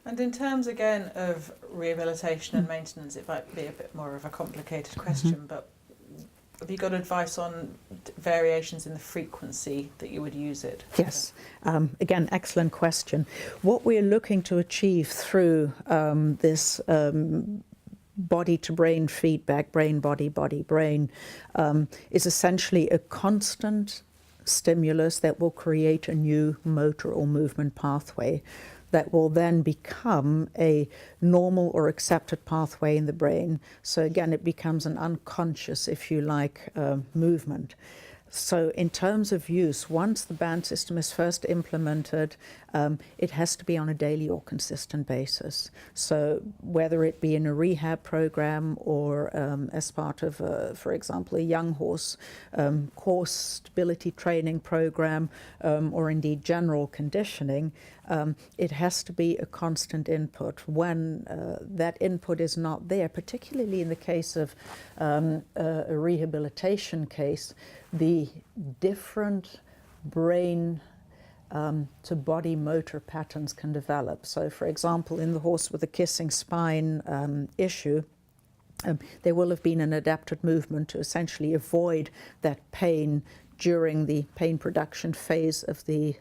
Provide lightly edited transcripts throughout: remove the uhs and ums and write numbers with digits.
And in terms, again, of rehabilitation and maintenance, it might be a bit more of a complicated question, but have you got advice on variations in the frequency that you would use it? Yes. Again, excellent question. What we're looking to achieve through this body-to-brain feedback, brain-body, body-brain, is essentially a constant stimulus that will create a new motor or movement pathway that will then become a normal or accepted pathway in the brain. So again, it becomes an unconscious, if you like, movement. So in terms of use, once the band system is first implemented, it has to be on a daily or consistent basis. So whether it be in a rehab program or as part of, for example, a young horse course stability training program, or indeed general conditioning, it has to be a constant input. When that input is not there, particularly in the case of a rehabilitation case, the different brain to body motor patterns can develop. So, for example, in the horse with a kissing spine issue, there will have been an adapted movement to essentially avoid that pain during the pain production phase of the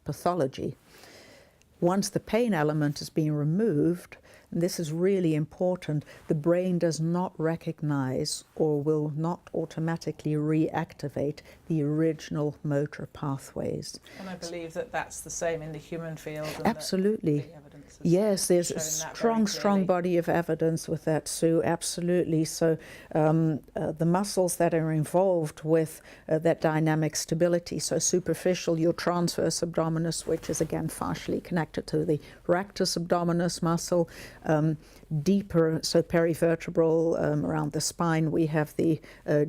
pathology. Once the pain element has been removed, and this is really important, the brain does not recognize or will not automatically reactivate the original motor pathways. And I believe that that's the same in the human field. And absolutely. The evidence yes, there's a strong body of evidence with that, Sue, absolutely. So the muscles that are involved with that dynamic stability, so superficial, your transverse abdominis, which is again partially connected to the rectus abdominis muscle, deeper, so perivertebral around the spine, we have the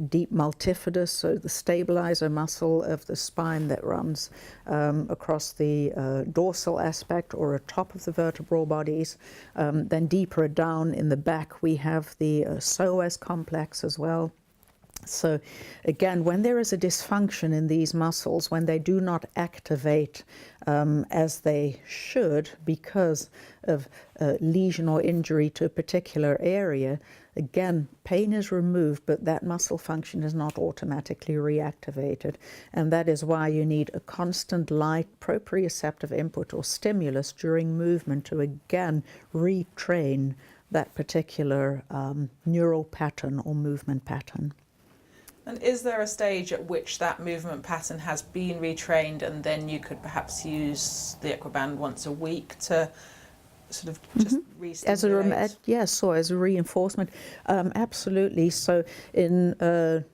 deep multifidus, so the stabilizer muscle of the spine that runs across the dorsal aspect or atop of the vertebral bodies. Then deeper down in the back we have the psoas complex as well. So again, when there is a dysfunction in these muscles, when they do not activate as they should because of lesion or injury to a particular area, again, pain is removed, but that muscle function is not automatically reactivated. And that is why you need a constant light proprioceptive input or stimulus during movement to again retrain that particular neural pattern or movement pattern. And is there a stage at which that movement pattern has been retrained and then you could perhaps use the Equiband once a week to sort of just re-stimulate? Yes, or as a reinforcement. Absolutely. So in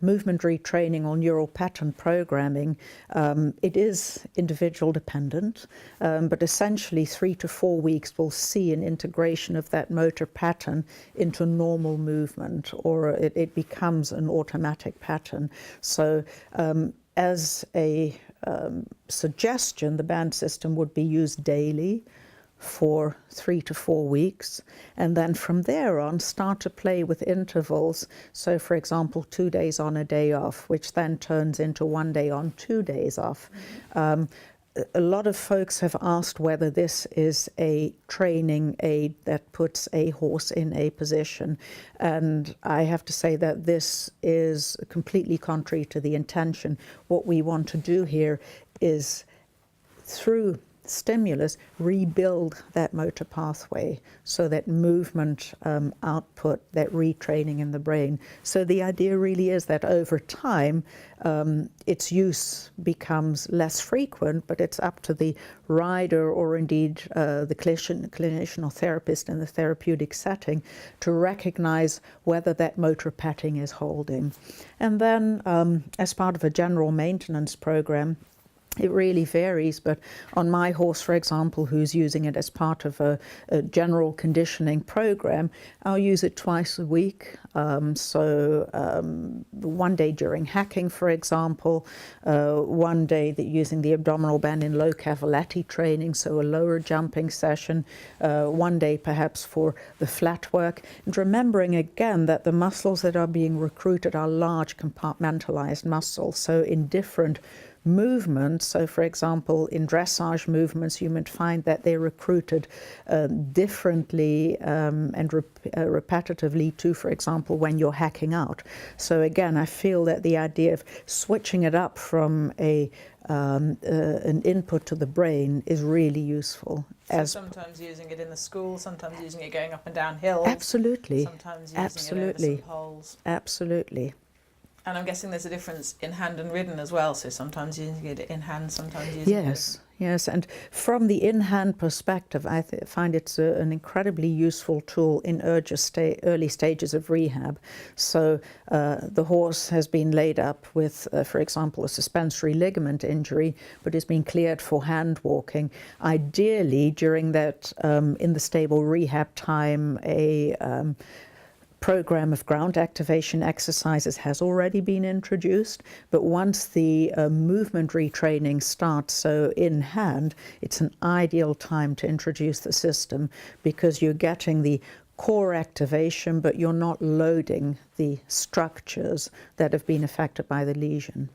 movement retraining or neural pattern programming, it is individual dependent, but essentially 3 to 4 weeks will see an integration of that motor pattern into normal movement, or it becomes an automatic pattern. So as a suggestion, the band system would be used daily for 3 to 4 weeks, and then from there on start to play with intervals. So for example, 2 days on, a day off, which then turns into 1 day on, 2 days off. A lot of folks have asked whether this is a training aid that puts a horse in a position, and I have to say that this is completely contrary to the intention. What we want to do here is, through stimulus, rebuild that motor pathway so that movement output, that retraining in the brain. So the idea really is that over time its use becomes less frequent, but it's up to the rider or indeed the clinician or therapist in the therapeutic setting to recognize whether that motor pattern is holding. And then as part of a general maintenance program, it really varies, but on my horse, for example, who's using it as part of a general conditioning program, I'll use it twice a week. So 1 day during hacking, for example, 1 day using the abdominal band in low cavaletti training, so a lower jumping session, 1 day perhaps for the flat work. And remembering again that the muscles that are being recruited are large compartmentalized muscles, so in different movement, so for example in dressage movements you might find that they're recruited differently and repetitively to, for example, when you're hacking out. So again, I feel that the idea of switching it up from an input to the brain is really useful. So sometimes using it in the school, sometimes using it going up and down hills. Absolutely. Sometimes using Absolutely. it over some poles. Absolutely. And I'm guessing there's a difference in hand and ridden as well. So sometimes using it in hand, sometimes using it. Yes, and from the in-hand perspective, I find it's an incredibly useful tool in early stages of rehab. So the horse has been laid up with, for example, a suspensory ligament injury, but is being cleared for hand walking. Ideally, during that in the stable rehab time, a program of ground activation exercises has already been introduced, but once the movement retraining starts, so in hand, it's an ideal time to introduce the system because you're getting the core activation, but you're not loading the structures that have been affected by the lesion.